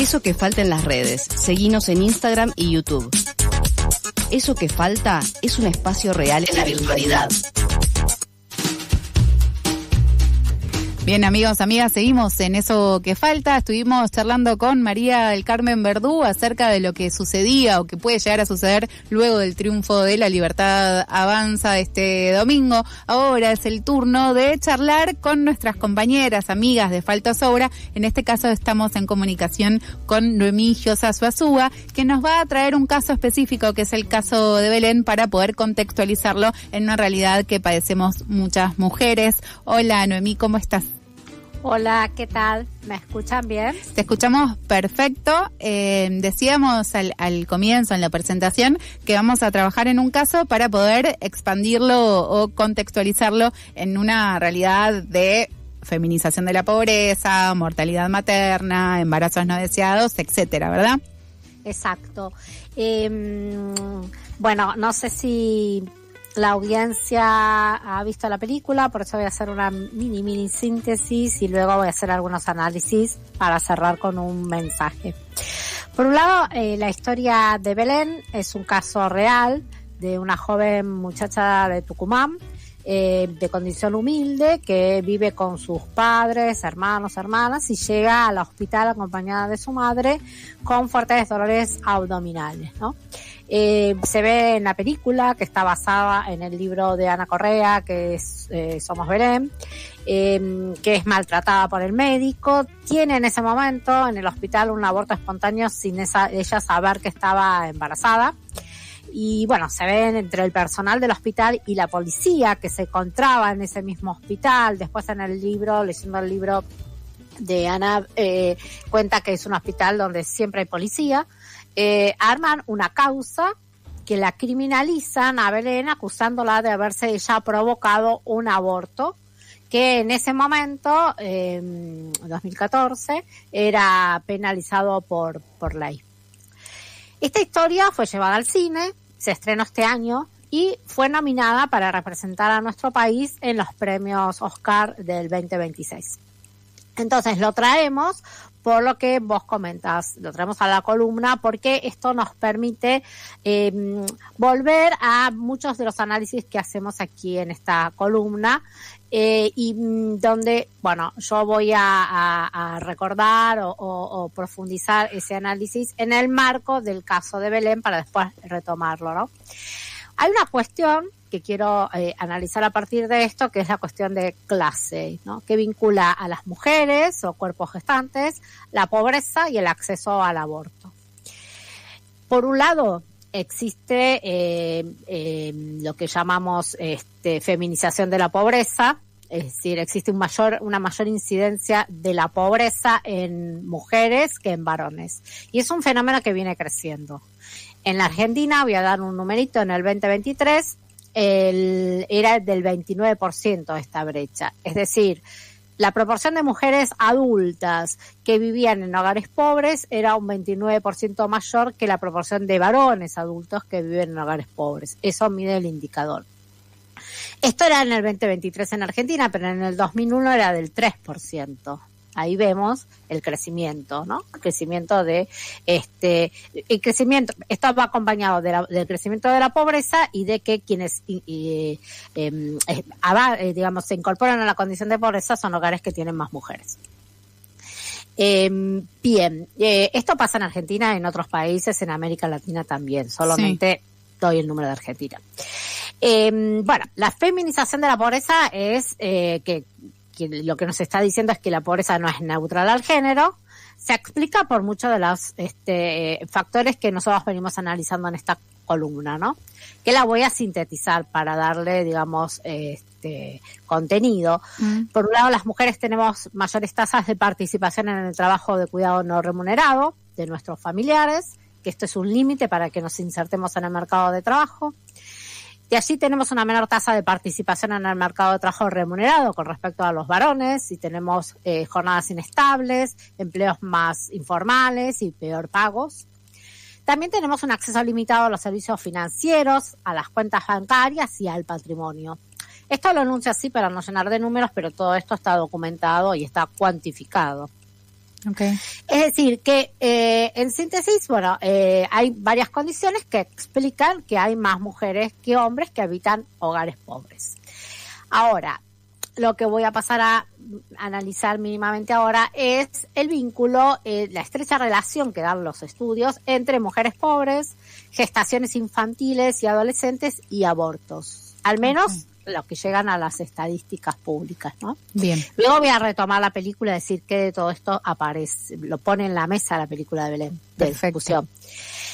Eso que falta en las redes. Seguinos en Instagram y YouTube. Eso que falta es un espacio real en la virtualidad. Bien, amigos, amigas, seguimos en Eso que falta. Estuvimos charlando con María del Carmen Verdú acerca de lo que sucedía o que puede llegar a suceder luego del triunfo de La Libertad Avanza este domingo. Ahora es el turno de charlar con nuestras compañeras, amigas de Falta Sobra. En este caso estamos en comunicación con Noemí Giosa Suazúa, que nos va a traer un caso específico, que es el caso de Belén, para poder contextualizarlo en una realidad que padecemos muchas mujeres. Hola, Noemí, ¿cómo estás? Hola, ¿qué tal? ¿Me escuchan bien? Te escuchamos perfecto. Decíamos al comienzo, en la presentación, que vamos a trabajar en un caso para poder expandirlo o contextualizarlo en una realidad de feminización de la pobreza, mortalidad materna, embarazos no deseados, etcétera, ¿verdad? Exacto. Bueno, no sé si la audiencia ha visto la película, por eso voy a hacer una mini síntesis y luego voy a hacer algunos análisis para cerrar con un mensaje. Por un lado, la historia de Belén es un caso real de una joven muchacha de Tucumán, de condición humilde, que vive con sus padres, hermanos, hermanas, y llega al hospital acompañada de su madre con fuertes dolores abdominales, ¿no? Se ve en la película, que está basada en el libro de Ana Correa, que es Somos Belén, que es maltratada por el médico. Tiene en ese momento en el hospital un aborto espontáneo sin ella saber que estaba embarazada. Y bueno, se ven entre el personal del hospital y la policía que se encontraba en ese mismo hospital. Después en el libro, leyendo el libro de Ana, cuenta que es un hospital donde siempre hay policía. Arman una causa que la criminalizan a Belén, acusándola de haberse ella provocado un aborto, que en ese momento, 2014, era penalizado por ley. Esta historia fue llevada al cine, se estrenó este año y fue nominada para representar a nuestro país en los premios Oscar del 2026. Entonces lo traemos por lo que vos comentás, lo traemos a la columna porque esto nos permite volver a muchos de los análisis que hacemos aquí en esta columna, y donde, bueno, yo voy a recordar o profundizar ese análisis en el marco del caso de Belén para después retomarlo, ¿no? Hay una cuestión que quiero analizar a partir de esto, que es la cuestión de clase, ¿no? Que vincula a las mujeres o cuerpos gestantes, la pobreza y el acceso al aborto. Por un lado, existe lo que llamamos feminización de la pobreza, es decir, existe una mayor incidencia de la pobreza en mujeres que en varones. Y es un fenómeno que viene creciendo. En la Argentina, voy a dar un numerito, en el 2023, era del 29% esta brecha. Es decir, la proporción de mujeres adultas que vivían en hogares pobres era un 29% mayor que la proporción de varones adultos que viven en hogares pobres. Eso mide el indicador. Esto era en el 2023 en Argentina, pero en el 2001 era del 3%. Ahí vemos el crecimiento, ¿no? El crecimiento el crecimiento, esto va acompañado del crecimiento de la pobreza y de que quienes, digamos, se incorporan a la condición de pobreza son hogares que tienen más mujeres. Bien, esto pasa en Argentina, en otros países, en América Latina también, solamente doy el número de Argentina. Bueno, la feminización de la pobreza es que lo que nos está diciendo es que la pobreza no es neutral al género. Se explica por muchos de los factores que nosotros venimos analizando en esta columna, ¿no? Que la voy a sintetizar para darle, digamos, contenido. Por un lado, las mujeres tenemos mayores tasas de participación en el trabajo de cuidado no remunerado de nuestros familiares, que esto es un límite para que nos insertemos en el mercado de trabajo. Y allí tenemos una menor tasa de participación en el mercado de trabajo remunerado con respecto a los varones, y tenemos jornadas inestables, empleos más informales y peor pagos. También tenemos un acceso limitado a los servicios financieros, a las cuentas bancarias y al patrimonio. Esto lo anuncio así para no llenar de números, pero todo esto está documentado y está cuantificado. Okay. Es decir, que en síntesis, bueno, hay varias condiciones que explican que hay más mujeres que hombres que habitan hogares pobres. Ahora, lo que voy a pasar a analizar mínimamente ahora es el vínculo, la estrecha relación que dan los estudios entre mujeres pobres, gestaciones infantiles y adolescentes y abortos. Al menos los que llegan a las estadísticas públicas, ¿no? Bien. Luego voy a retomar la película y decir que de todo esto aparece, lo pone en la mesa la película de Belén, de discusión.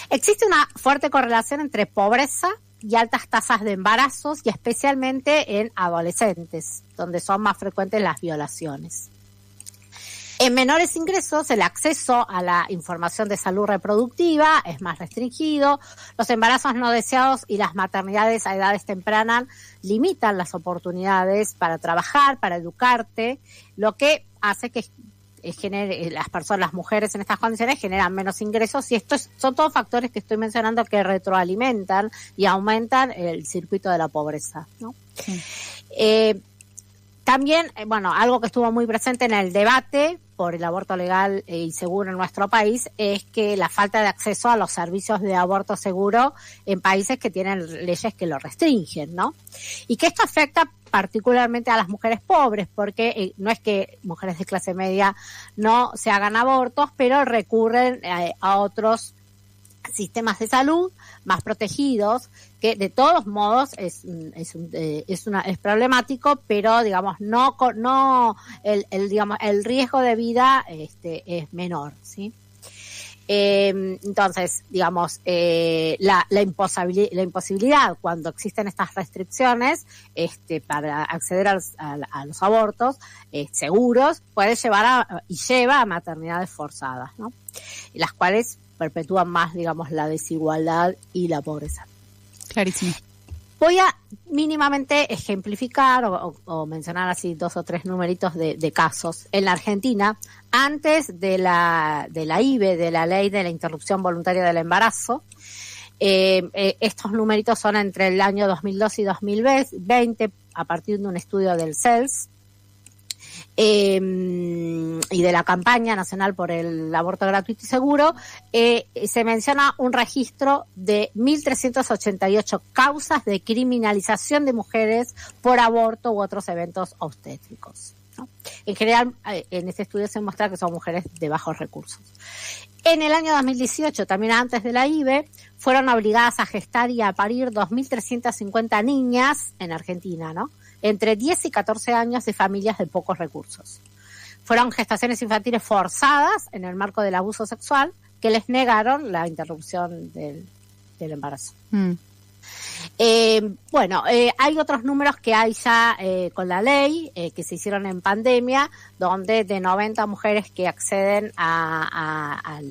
Existe una fuerte correlación entre pobreza y altas tasas de embarazos, y especialmente en adolescentes, donde son más frecuentes las violaciones. En menores ingresos, el acceso a la información de salud reproductiva es más restringido, los embarazos no deseados y las maternidades a edades tempranas limitan las oportunidades para trabajar, para educarte, lo que hace que las mujeres en estas condiciones generan menos ingresos, y estos son todos factores que estoy mencionando que retroalimentan y aumentan el circuito de la pobreza, ¿no? Sí. También, bueno, algo que estuvo muy presente en el debate por el aborto legal y seguro en nuestro país es que la falta de acceso a los servicios de aborto seguro en países que tienen leyes que lo restringen, ¿no? Y que esto afecta particularmente a las mujeres pobres, porque no es que mujeres de clase media no se hagan abortos, pero recurren a otros sistemas de salud más protegidos, que de todos modos es problemático, pero digamos el riesgo de vida es menor, ¿sí? Entonces, digamos, la imposibilidad cuando existen estas restricciones para acceder a los abortos seguros puede lleva a maternidades forzadas, ¿no? Las cuales perpetúan más, digamos, la desigualdad y la pobreza. Clarísimo. Voy a mínimamente ejemplificar o mencionar así 2 o 3 numeritos de casos. En la Argentina, antes de la IVE, de la Ley de la Interrupción Voluntaria del Embarazo, estos numeritos son entre el año 2002 y 2020, a partir de un estudio del CELS, y de la campaña nacional por el aborto gratuito y seguro, se menciona un registro de 1.388 causas de criminalización de mujeres por aborto u otros eventos obstétricos, ¿no? En general, en este estudio se muestra que son mujeres de bajos recursos. En el año 2018, también antes de la IVE, fueron obligadas a gestar y a parir 2.350 niñas en Argentina, ¿no? Entre 10 y 14 años de familias de pocos recursos. Fueron gestaciones infantiles forzadas en el marco del abuso sexual que les negaron la interrupción del embarazo. Hay otros números que hay ya con la ley que se hicieron en pandemia, donde de 90 mujeres que acceden al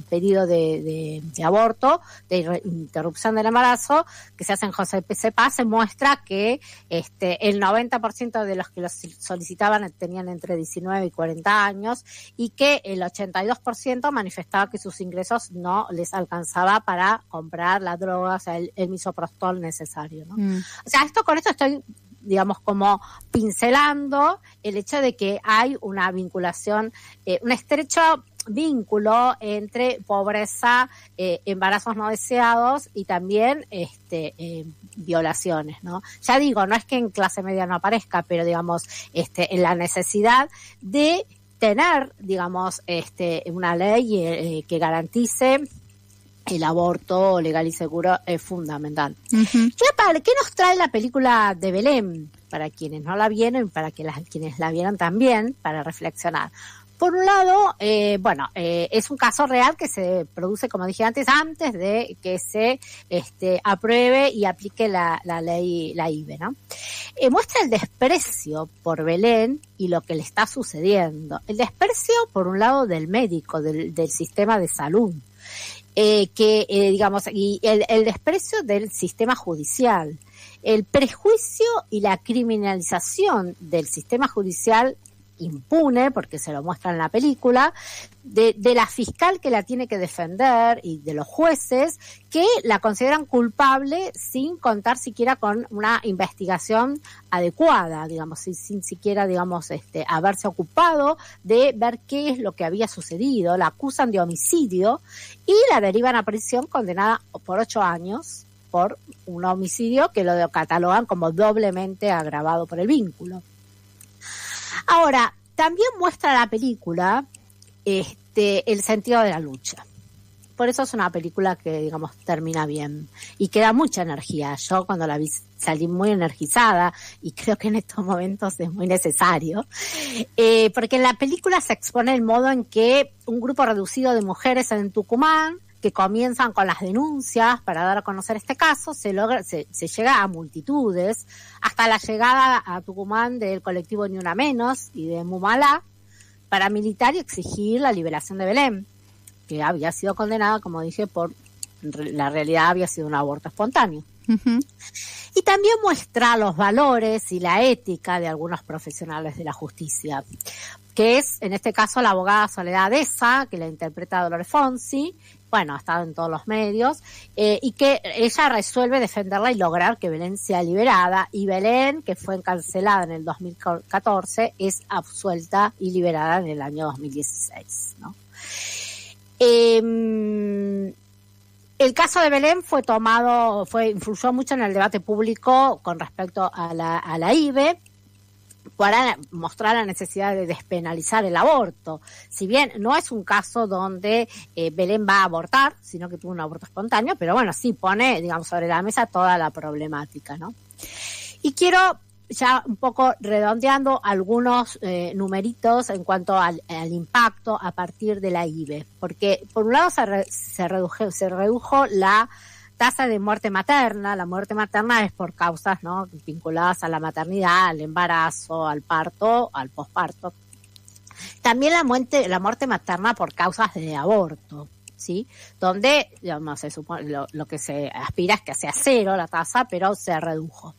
pedido de aborto, de interrupción del embarazo, que se hacen José Cepaz, se muestra que el 90% de los que los solicitaban tenían entre 19 y 40 años, y que el 82% manifestaba que sus ingresos no les alcanzaba para comprar la droga, o sea, el misoprostol necesario, ¿no? O sea, con esto estoy, digamos, como pincelando el hecho de que hay una vinculación, un estrecho vínculo entre pobreza, embarazos no deseados y también violaciones, ¿no? Ya digo, no es que en clase media no aparezca, pero digamos, en la necesidad de tener, digamos, una ley que garantice el aborto legal y seguro es fundamental. ¿Qué nos trae la película de Belén? Para quienes no la vieron y para quienes la vieron también, para reflexionar. Por un lado, es un caso real que se produce, como dije antes de que se apruebe y aplique la ley, la IVE, ¿no? Muestra el desprecio por Belén y lo que le está sucediendo. El desprecio, por un lado, del médico, del sistema de salud. Y el desprecio del sistema judicial, el prejuicio y la criminalización del sistema judicial impune, porque se lo muestra en la película, de la fiscal que la tiene que defender y de los jueces que la consideran culpable sin contar siquiera con una investigación adecuada, digamos, sin siquiera, digamos, haberse ocupado de ver qué es lo que había sucedido. La acusan de homicidio y la derivan a prisión, condenada por 8 años por un homicidio que lo catalogan como doblemente agravado por el vínculo. Ahora, también muestra la película el sentido de la lucha. Por eso es una película que, digamos, termina bien y que da mucha energía. Yo cuando la vi salí muy energizada y creo que en estos momentos es muy necesario. Porque en la película se expone el modo en que un grupo reducido de mujeres en Tucumán, que comienzan con las denuncias para dar a conocer este caso, se llega a multitudes, hasta la llegada a Tucumán del colectivo Ni Una Menos y de Mumalá para militar y exigir la liberación de Belén, que había sido condenada, como dije, por la realidad había sido un aborto espontáneo. Uh-huh. Y también muestra los valores y la ética de algunos profesionales de la justicia, que es, en este caso, la abogada Soledad Esa, que la interpreta Dolores Fonsi, bueno, ha estado en todos los medios, y que ella resuelve defenderla y lograr que Belén sea liberada, y Belén, que fue encarcelada en el 2014, es absuelta y liberada en el año 2016, ¿no? El caso de Belén influyó mucho en el debate público con respecto a la IVE, para mostrar la necesidad de despenalizar el aborto. Si bien no es un caso donde Belén va a abortar, sino que tuvo un aborto espontáneo, pero bueno, sí pone, digamos, sobre la mesa toda la problemática, ¿no? Y quiero, ya un poco redondeando, algunos numeritos en cuanto al impacto a partir de la IVE, porque por un lado se redujo la tasa de muerte materna. La muerte materna es por causas, ¿no?, vinculadas a la maternidad, al embarazo, al parto, al posparto. También la muerte materna por causas de aborto, ¿sí? Donde, digamos, se supone, lo que se aspira es que sea cero la tasa, pero se redujo.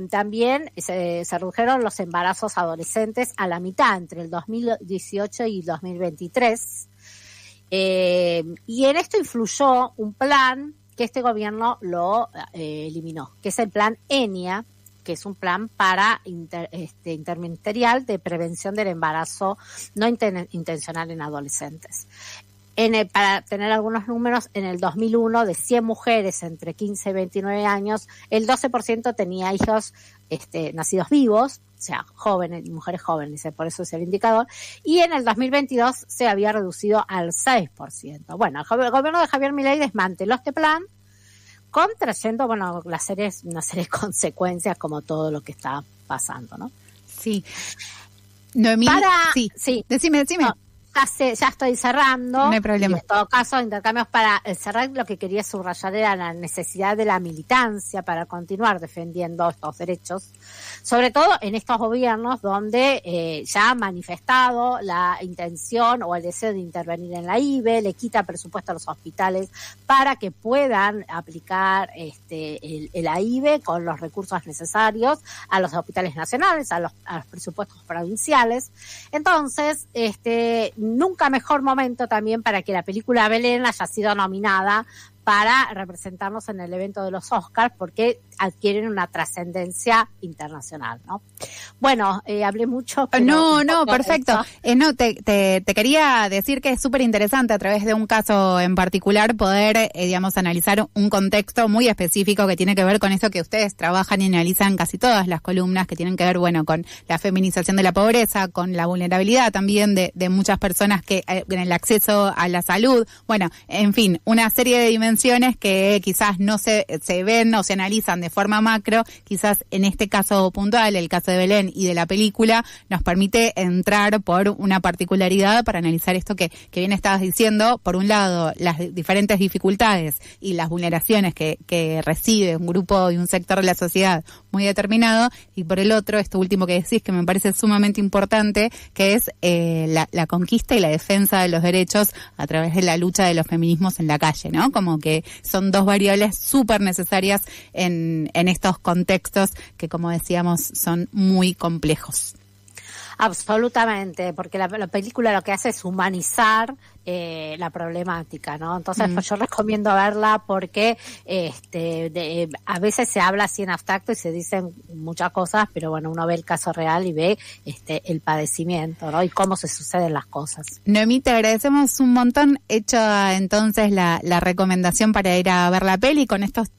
También se redujeron los embarazos adolescentes a la mitad entre el 2018 y 2023. Y en esto influyó un plan que este gobierno lo eliminó, que es el plan ENIA, que es un plan para interministerial de prevención del embarazo no intencional en adolescentes. Para tener algunos números, en el 2001, de 100 mujeres entre 15 y 29 años, el 12% tenía hijos nacidos vivos, o sea, jóvenes, mujeres jóvenes, por eso es el indicador, y en el 2022 se había reducido al 6%. Bueno, el gobierno de Javier Milei desmanteló este plan, trayendo, bueno, una serie de consecuencias como todo lo que está pasando, ¿no? Sí. Noemí, sí. Decime. No. Ya estoy cerrando. No hay problema. Y en todo caso, intercambios para cerrar, lo que quería subrayar era la necesidad de la militancia para continuar defendiendo estos derechos, sobre todo en estos gobiernos donde ya han manifestado la intención o el deseo de intervenir en la IVE, le quita presupuesto a los hospitales para que puedan aplicar la IVE con los recursos necesarios a los hospitales nacionales, a los presupuestos provinciales. Entonces, nunca mejor momento también para que la película Belén haya sido nominada para representarnos en el evento de los Oscars, porque adquieren una trascendencia internacional, ¿no? Bueno, hablé mucho. Pero no, perfecto. Te quería decir que es súper interesante a través de un caso en particular poder, digamos, analizar un contexto muy específico que tiene que ver con esto que ustedes trabajan y analizan casi todas las columnas, que tienen que ver, bueno, con la feminización de la pobreza, con la vulnerabilidad también de muchas personas que en el acceso a la salud, bueno, en fin, una serie de dimensiones que quizás no se ven o se analizan de forma macro. Quizás en este caso puntual, el caso de Belén y de la película, nos permite entrar por una particularidad para analizar esto que bien estabas diciendo. Por un lado, las diferentes dificultades y las vulneraciones que recibe un grupo y un sector de la sociedad muy determinado, y por el otro, esto último que decís, que me parece sumamente importante, que es la conquista y la defensa de los derechos a través de la lucha de los feminismos en la calle, ¿no? Como que son dos variables súper necesarias en estos contextos que, como decíamos, son muy complejos. Absolutamente, porque la película lo que hace es humanizar la problemática, ¿no? Entonces pues yo recomiendo verla porque a veces se habla así en abstracto y se dicen muchas cosas, pero bueno, uno ve el caso real y ve el padecimiento, ¿no? Y cómo se suceden las cosas. Noemí, te agradecemos un montón. Hecha entonces la recomendación para ir a ver la peli con estos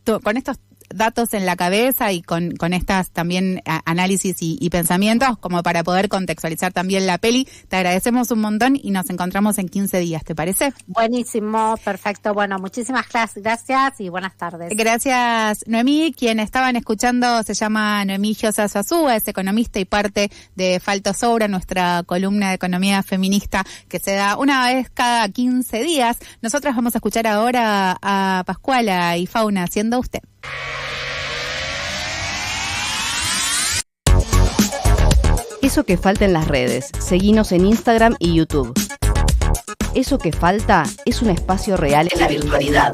datos en la cabeza y con estas también análisis y pensamientos como para poder contextualizar también la peli. Te agradecemos un montón y nos encontramos en 15 días, ¿te parece? Buenísimo, perfecto. Bueno, muchísimas gracias y buenas tardes. Gracias, Noemí. Quien estaban escuchando se llama Noemí Giosa Sazúa, es economista y parte de Falta Sobra, nuestra columna de economía feminista que se da una vez cada 15 días. Nosotras vamos a escuchar ahora a Pascuala y Fauna haciendo usted. Eso que falta en las redes. Seguinos en Instagram y YouTube. Eso que falta es un espacio real en la virtualidad.